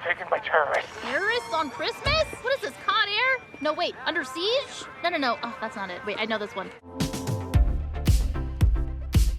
taken by terrorists. Terrorists on Christmas? What is this, Con Air? No, wait, Under Siege? No. Oh, that's not it. Wait, I know this one.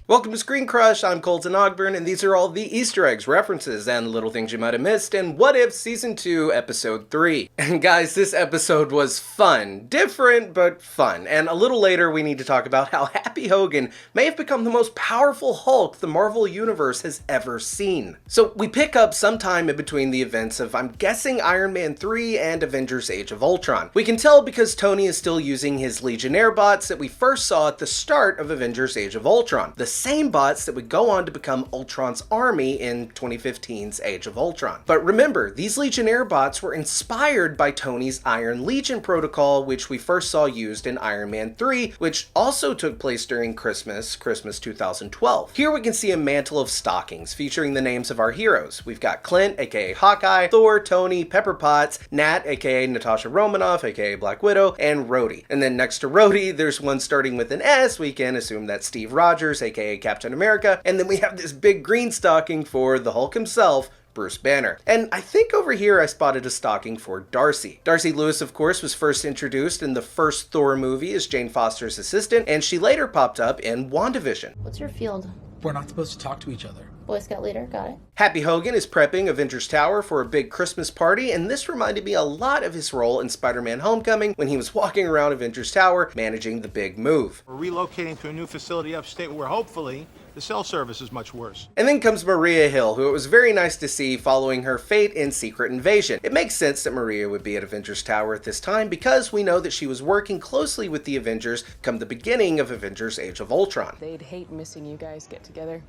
Welcome to ScreenCrush, I'm Colton Ogburn, and these are all the Easter eggs, references, and little things you might have missed in What If Season 2, Episode 3. And guys, this episode was fun. Different, but fun. And a little later, we need to talk about how Happy Hogan may have become the most powerful Hulk the Marvel Universe has ever seen. So we pick up sometime in between the events of, I'm guessing, Iron Man 3 and Avengers Age of Ultron. We can tell because Tony is still using his Legionnaire bots that we first saw at the start of Avengers Age of Ultron. The same bots that would go on to become Ultron's army in 2015's Age of Ultron. But remember, these Legionnaire bots were inspired by Tony's Iron Legion protocol, which we first saw used in Iron Man 3, which also took place during Christmas 2012. Here we can see a mantle of stockings featuring the names of our heroes. We've got Clint, aka Hawkeye, Thor, Tony, Pepper Potts, Nat, aka Natasha Romanoff, aka Black Widow, and Rhodey. And then next to Rhodey, there's one starting with an S. We can assume that's Steve Rogers, aka Captain America, and then we have this big green stocking for the Hulk himself, Bruce Banner. And I think over here I spotted a stocking for Darcy. Darcy Lewis, of course, was first introduced in the first Thor movie as Jane Foster's assistant, and she later popped up in WandaVision. What's your field? We're not supposed to talk to each other. Boy Scout leader, got it. Happy Hogan is prepping Avengers Tower for a big Christmas party, and this reminded me a lot of his role in Spider-Man Homecoming when he was walking around Avengers Tower managing the big move. We're relocating to a new facility upstate where hopefully the cell service is much worse. And then comes Maria Hill, who it was very nice to see following her fate in Secret Invasion. It makes sense that Maria would be at Avengers Tower at this time because we know that she was working closely with the Avengers come the beginning of Avengers Age of Ultron. They'd hate missing you guys get together.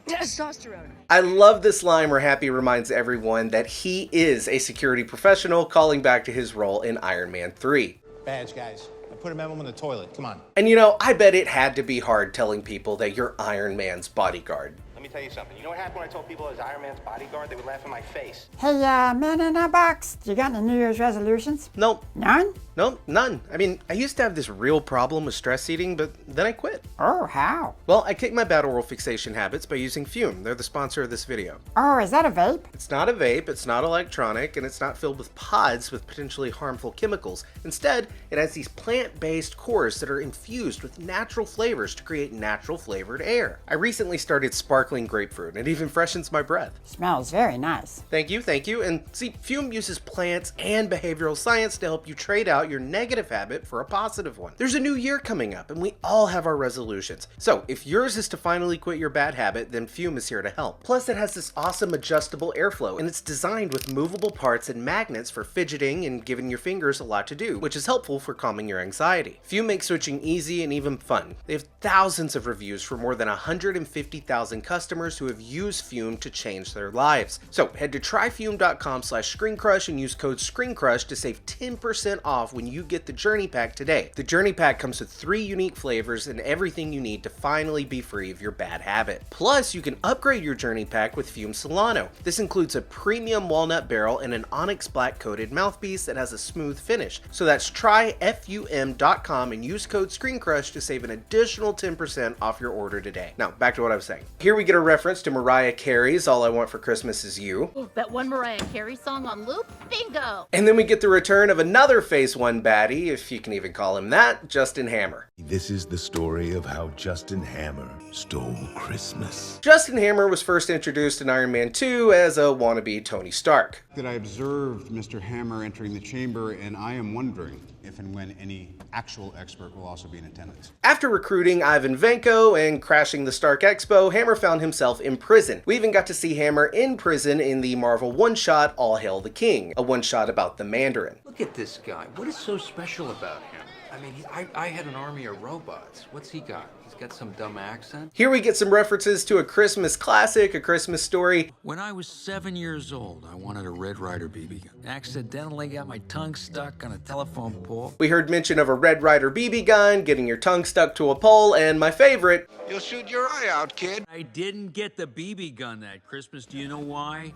Testosterone. I love this line where Happy reminds everyone that he is a security professional, calling back to his role in Iron Man 3. Badge, guys. I put a memo in the toilet. Come on. And you know, I bet it had to be hard telling people that you're Iron Man's bodyguard. Let me tell you something. You know what happened when I told people I was Iron Man's bodyguard? They would laugh in my face. Hey, man in a box, you got any New Year's resolutions? Nope. None? Nope, none. I mean, I used to have this real problem with stress eating, but then I quit. Oh, how? Well, I kicked my bad oral fixation habits by using Fume. They're the sponsor of this video. Oh, is that a vape? It's not a vape, it's not electronic, and it's not filled with pods with potentially harmful chemicals. Instead, it has these plant-based cores that are infused with natural flavors to create natural flavored air. I recently started sparkling grapefruit, and it even freshens my breath. Smells very nice. Thank you. And see, Fume uses plants and behavioral science to help you trade out your negative habit for a positive one. There's a new year coming up, and we all have our resolutions. So if yours is to finally quit your bad habit, then Fume is here to help. Plus, it has this awesome adjustable airflow, and it's designed with movable parts and magnets for fidgeting and giving your fingers a lot to do, which is helpful for calming your anxiety. Fume makes switching easy and even fun. They have thousands of reviews for more than 150,000 customers who have used Fume to change their lives. So head to tryfume.com/ScreenCrush and use code ScreenCrush to save 10% off when you get the Journey Pack today. The Journey Pack comes with 3 unique flavors and everything you need to finally be free of your bad habit. Plus, you can upgrade your Journey Pack with Fume Solano. This includes a premium walnut barrel and an onyx black coated mouthpiece that has a smooth finish. So that's tryfum.com and use code ScreenCrush to save an additional 10% off your order today. Now, back to what I was saying. Here we get a reference to Mariah Carey's All I Want for Christmas Is You. Ooh, that one Mariah Carey song on loop? Bingo! And then we get the return of another Phase 1 baddie, if you can even call him that, Justin Hammer. This is the story of how Justin Hammer stole Christmas. Justin Hammer was first introduced in Iron Man 2 as a wannabe Tony Stark. That I observed Mr. Hammer entering the chamber, and I am wondering if and when any actual expert will also be in attendance. After recruiting Ivan Vanko and crashing the Stark Expo, Hammer found himself in prison. We even got to see Hammer in prison in the Marvel one-shot All Hail the King, a one-shot about the Mandarin. Look at this guy. What is so special about him? I mean, I had an army of robots. What's he got? He's got some dumb accent? Here we get some references to a Christmas classic, A Christmas Story. When I was 7 years old, I wanted a Red Ryder BB gun. Accidentally got my tongue stuck on a telephone pole. We heard mention of a Red Ryder BB gun, getting your tongue stuck to a pole, and my favorite, You'll shoot your eye out, kid. I didn't get the BB gun that Christmas. Do you know why?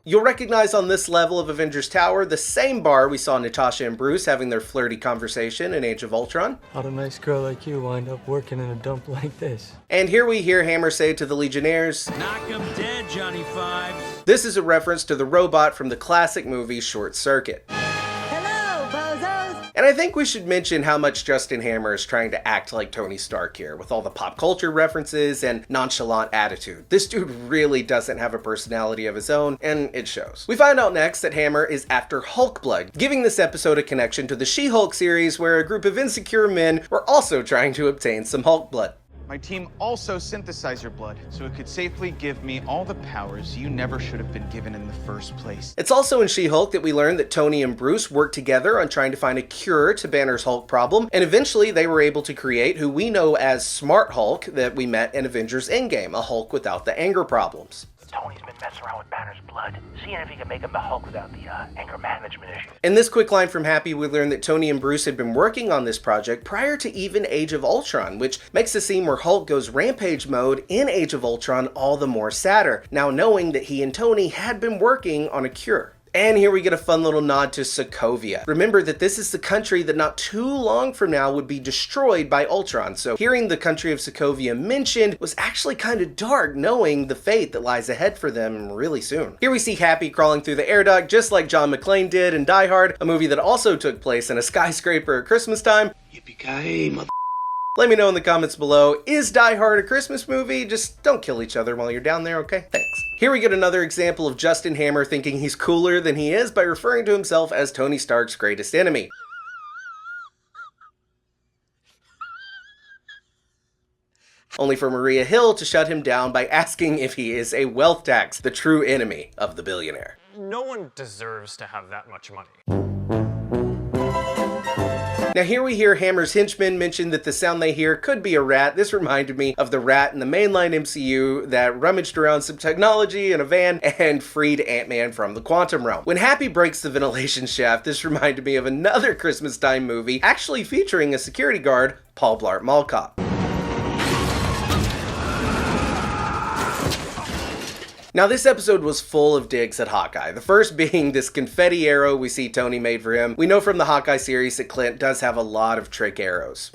You'll recognize on this level of Avengers Tower the same bar we saw Natasha and Bruce having their flirty conversation in Age of Ultron. How'd a nice girl like you wind up working in a dump like this? And here we hear Hammer say to the Legionnaires, Knock 'em dead, Johnny Fives. This is a reference to the robot from the classic movie Short Circuit. Hello, bozos! And I think we should mention how much Justin Hammer is trying to act like Tony Stark here, with all the pop culture references and nonchalant attitude. This dude really doesn't have a personality of his own, and it shows. We find out next that Hammer is after Hulk blood, giving this episode a connection to the She-Hulk series, where a group of insecure men were also trying to obtain some Hulk blood. My team also synthesized your blood, so it could safely give me all the powers you never should have been given in the first place. It's also in She-Hulk that we learn that Tony and Bruce worked together on trying to find a cure to Banner's Hulk problem, and eventually they were able to create who we know as Smart Hulk that we met in Avengers Endgame, a Hulk without the anger problems. Tony's been messing around with Banner's blood, seeing if he can make him the Hulk without the anger management issue. In this quick line from Happy, we learn that Tony and Bruce had been working on this project prior to even Age of Ultron, which makes the scene where Hulk goes rampage mode in Age of Ultron all the more sadder, now knowing that he and Tony had been working on a cure. And here we get a fun little nod to Sokovia. Remember that this is the country that not too long from now would be destroyed by Ultron, so hearing the country of Sokovia mentioned was actually kind of dark, knowing the fate that lies ahead for them really soon. Here we see Happy crawling through the air duct just like John McClane did in Die Hard, a movie that also took place in a skyscraper at Christmas time. Yippee-ki-yay, mother... Let me know in the comments below, is Die Hard a Christmas movie? Just don't kill each other while you're down there, okay? Thanks. Here we get another example of Justin Hammer thinking he's cooler than he is by referring to himself as Tony Stark's greatest enemy. Only for Maria Hill to shut him down by asking if he is a wealth tax, the true enemy of the billionaire. No one deserves to have that much money. Now here we hear Hammer's henchmen mention that the sound they hear could be a rat. This reminded me of the rat in the mainline MCU that rummaged around some technology in a van and freed Ant-Man from the quantum realm. When Happy breaks the ventilation shaft, this reminded me of another Christmas time movie actually featuring a security guard, Paul Blart Mall Cop. Now this episode was full of digs at Hawkeye, the first being this confetti arrow we see Tony made for him. We know from the Hawkeye series that Clint does have a lot of trick arrows.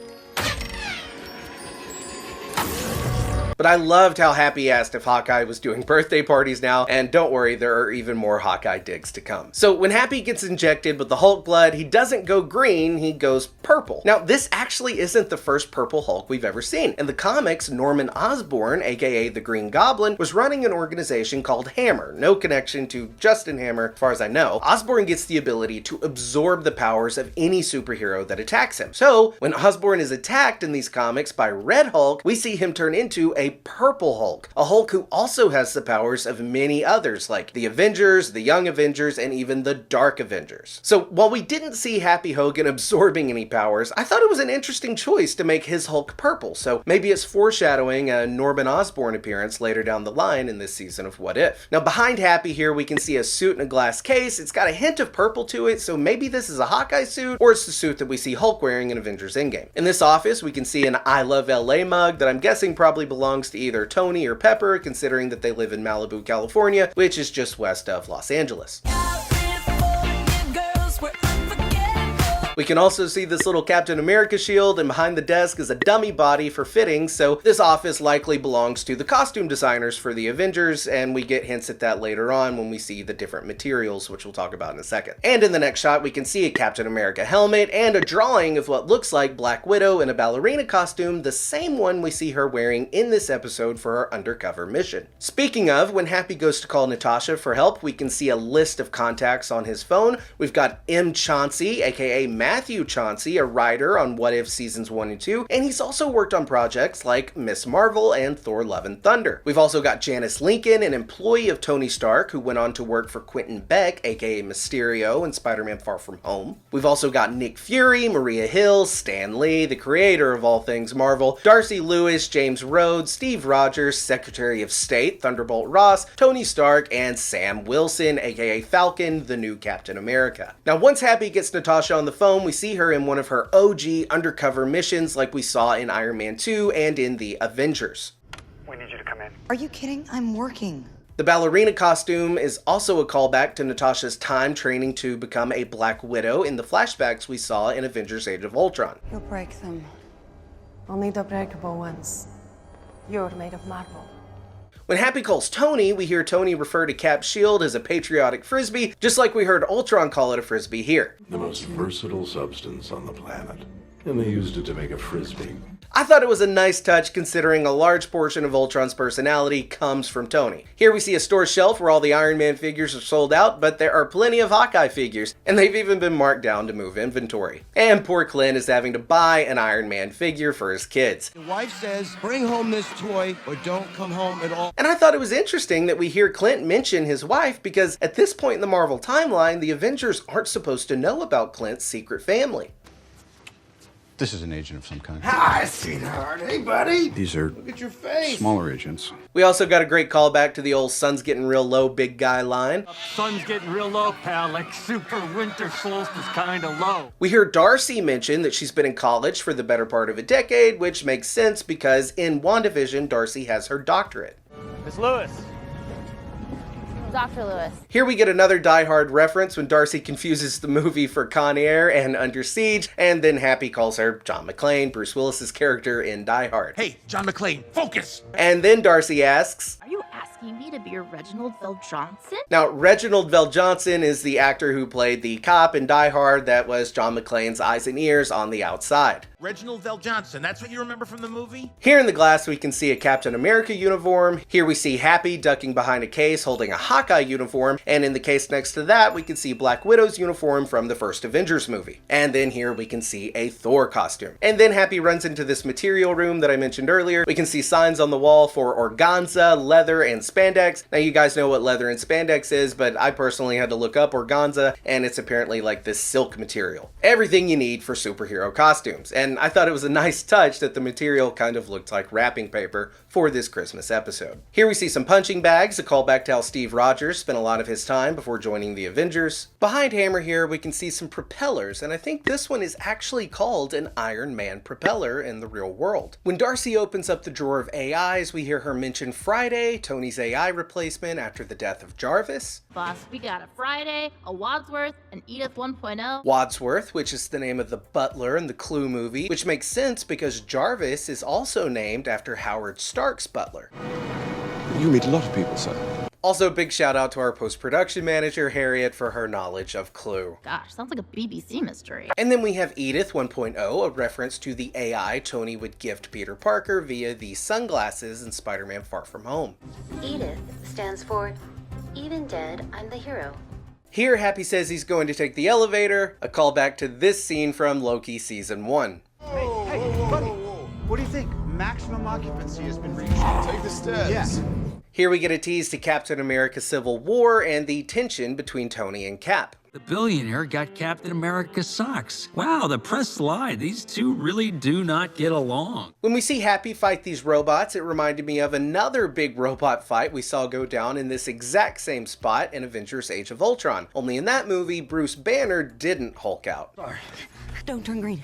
But I loved how Happy asked if Hawkeye was doing birthday parties now, and don't worry, there are even more Hawkeye digs to come. So when Happy gets injected with the Hulk blood, he doesn't go green, he goes purple. Now this actually isn't the first purple Hulk we've ever seen. In the comics, Norman Osborn, aka the Green Goblin, was running an organization called Hammer. No connection to Justin Hammer, as far as I know. Osborn gets the ability to absorb the powers of any superhero that attacks him. So when Osborn is attacked in these comics by Red Hulk, we see him turn into a purple Hulk, a Hulk who also has the powers of many others like the Avengers, the Young Avengers, and even the Dark Avengers. So while we didn't see Happy Hogan absorbing any powers, I thought it was an interesting choice to make his Hulk purple, so maybe it's foreshadowing a Norman Osborn appearance later down the line in this season of What If. Now behind Happy here we can see a suit in a glass case. It's got a hint of purple to it, so maybe this is a Hawkeye suit, or it's the suit that we see Hulk wearing in Avengers Endgame. In this office we can see an I Love LA mug that I'm guessing probably belongs to either Tony or Pepper, considering that they live in Malibu, California, which is just west of Los Angeles. We can also see this little Captain America shield, and behind the desk is a dummy body for fittings, so this office likely belongs to the costume designers for the Avengers, and we get hints at that later on when we see the different materials, which we'll talk about in a second. And in the next shot, we can see a Captain America helmet and a drawing of what looks like Black Widow in a ballerina costume, the same one we see her wearing in this episode for her undercover mission. Speaking of, when Happy goes to call Natasha for help, we can see a list of contacts on his phone. We've got M. Chauncey, aka Matthew Chauncey, a writer on What If Seasons 1 and 2, and he's also worked on projects like Miss Marvel and Thor Love and Thunder. We've also got Janice Lincoln, an employee of Tony Stark who went on to work for Quentin Beck, aka Mysterio in Spider-Man Far From Home. We've also got Nick Fury, Maria Hill, Stan Lee, the creator of all things Marvel, Darcy Lewis, James Rhodes, Steve Rogers, Secretary of State, Thunderbolt Ross, Tony Stark, and Sam Wilson, aka Falcon, the new Captain America. Now once Happy gets Natasha on the phone, we see her in one of her OG undercover missions like we saw in Iron Man 2 and in the Avengers. We need you to come in. Are you kidding? I'm working. The ballerina costume is also a callback to Natasha's time training to become a Black Widow in the flashbacks we saw in Avengers Age of Ultron. You'll break them. Only the breakable ones. You're made of marble. When Happy calls Tony, we hear Tony refer to Cap's shield as a patriotic frisbee, just like we heard Ultron call it a frisbee here. The most versatile substance on the planet. And they used it to make a frisbee. I thought it was a nice touch considering a large portion of Ultron's personality comes from Tony. Here we see a store shelf where all the Iron Man figures are sold out, but there are plenty of Hawkeye figures, and they've even been marked down to move inventory. And poor Clint is having to buy an Iron Man figure for his kids. The wife says, bring home this toy or don't come home at all. And I thought it was interesting that we hear Clint mention his wife because at this point in the Marvel timeline, the Avengers aren't supposed to know about Clint's secret family. This is an agent of some kind. Hi, sweetheart. Hey, buddy. These are Look at your face. smaller agents. We also got a great callback to the old sun's getting real low, big guy line. Sun's getting real low, pal, like super winter solstice kind of low. We hear Darcy mention that she's been in college for the better part of a decade, which makes sense because in WandaVision, Darcy has her doctorate. Miss Lewis. Dr. Lewis. Here we get another Die Hard reference when Darcy confuses the movie for Con Air and Under Siege, and then Happy calls her John McClane, Bruce Willis's character in Die Hard. Hey, John McClane, focus. And then Darcy asks, Are you asking me to be your Reginald Vel Johnson? now Reginald Vel Johnson is the actor who played the cop in Die Hard that was John McClane's eyes and ears on the outside. Reginald Vel Johnson, that's what you remember from the movie? Here in the glass we can see a Captain America uniform. Here we see Happy ducking behind a case holding a Hawkeye uniform, and in the case next to that we can see Black Widow's uniform from the first Avengers movie. And then here we can see a Thor costume. And then Happy runs into this material room that I mentioned earlier. We can see signs on the wall for organza, leather, and spandex. Now you guys know what leather and spandex is, but I personally had to look up organza, and it's apparently like this silk material. Everything you need for superhero costumes. And I thought it was a nice touch that the material kind of looked like wrapping paper for this Christmas episode. Here we see some punching bags, a callback to how Steve Rogers spent a lot of his time before joining the Avengers. Behind Hammer here we can see some propellers, and I think this one is actually called an Iron Man propeller in the real world. When Darcy opens up the drawer of AIs, we hear her mention Friday, Tony's AI replacement after the death of Jarvis. Boss, we got a Friday, a Wadsworth, an Edith 1.0. Wadsworth, which is the name of the butler in the Clue movie, which makes sense because Jarvis is also named after Howard Stark's butler. You meet a lot of people, sir. Also, big shout out to our post-production manager, Harriet, for her knowledge of Clue. Gosh, sounds like a BBC mystery. And then we have Edith 1.0, a reference to the AI Tony would gift Peter Parker via the sunglasses in Spider-Man Far From Home. Edith stands for, even dead, I'm the hero. Here, Happy says he's going to take the elevator, a callback to this scene from Loki Season 1. Hey, buddy. What do you think? Maximum occupancy has been reached. Take the stairs. Yes. Here we get a tease to Captain America Civil War and the tension between Tony and Cap. The billionaire got Captain America socks. Wow, the press lied. These two really do not get along. When we see Happy fight these robots, it reminded me of another big robot fight we saw go down in this exact same spot in Avengers Age of Ultron. Only in that movie, Bruce Banner didn't Hulk out. Sorry. Don't turn green.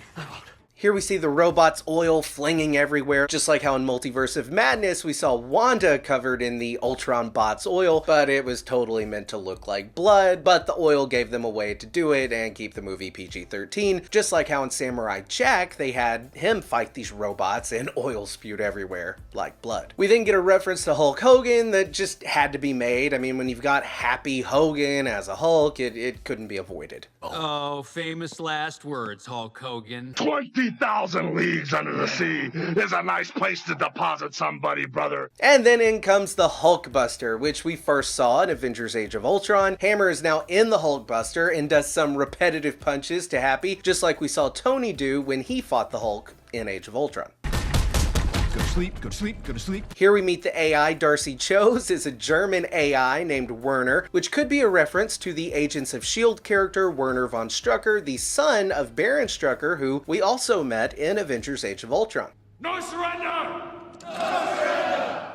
Here we see the robots' oil flinging everywhere, just like how in Multiverse of Madness we saw Wanda covered in the Ultron bot's oil, but it was totally meant to look like blood, but the oil gave them a way to do it and keep the movie PG-13, just like how in Samurai Jack they had him fight these robots and oil spewed everywhere like blood. We then get a reference to Hulk Hogan that just had to be made. I mean, when you've got Happy Hogan as a Hulk, it couldn't be avoided. Oh, famous last words, Hulk Hogan. 20,000 leagues under the sea is a nice place to deposit somebody, brother. And then in comes the Hulkbuster, which we first saw in Avengers Age of Ultron. Hammer is now in the Hulkbuster and does some repetitive punches to Happy, just like we saw Tony do when he fought the Hulk in Age of Ultron. Go to sleep, go to sleep, go to sleep. Here we meet the AI Darcy chose is a German AI named Werner, which could be a reference to the Agents of S.H.I.E.L.D. character Werner von Strucker, the son of Baron Strucker, who we also met in Avengers Age of Ultron. No surrender! No surrender!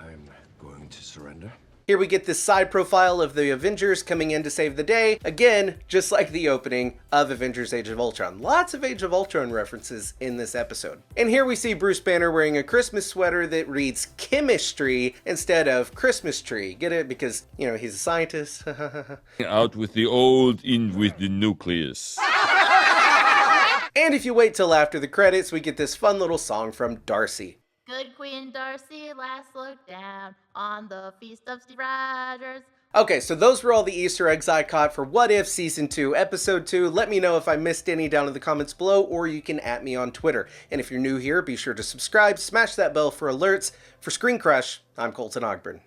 I'm going to surrender. Here we get this side profile of the Avengers coming in to save the day, again, just like the opening of Avengers Age of Ultron. Lots of Age of Ultron references in this episode. And here we see Bruce Banner wearing a Christmas sweater that reads chemistry instead of Christmas tree. Get it? Because, you know, he's a scientist. Out with the old, in with the nucleus. And if you wait till after the credits, we get this fun little song from Darcy. Good Queen Darcy last looked down on the feast of Steve Rogers. Okay, so those were all the Easter eggs I caught for What If Season 2, Episode 2. Let me know if I missed any down in the comments below, or you can @ me on Twitter. And if you're new here, be sure to subscribe, smash that bell for alerts. For ScreenCrush, I'm Colton Ogburn.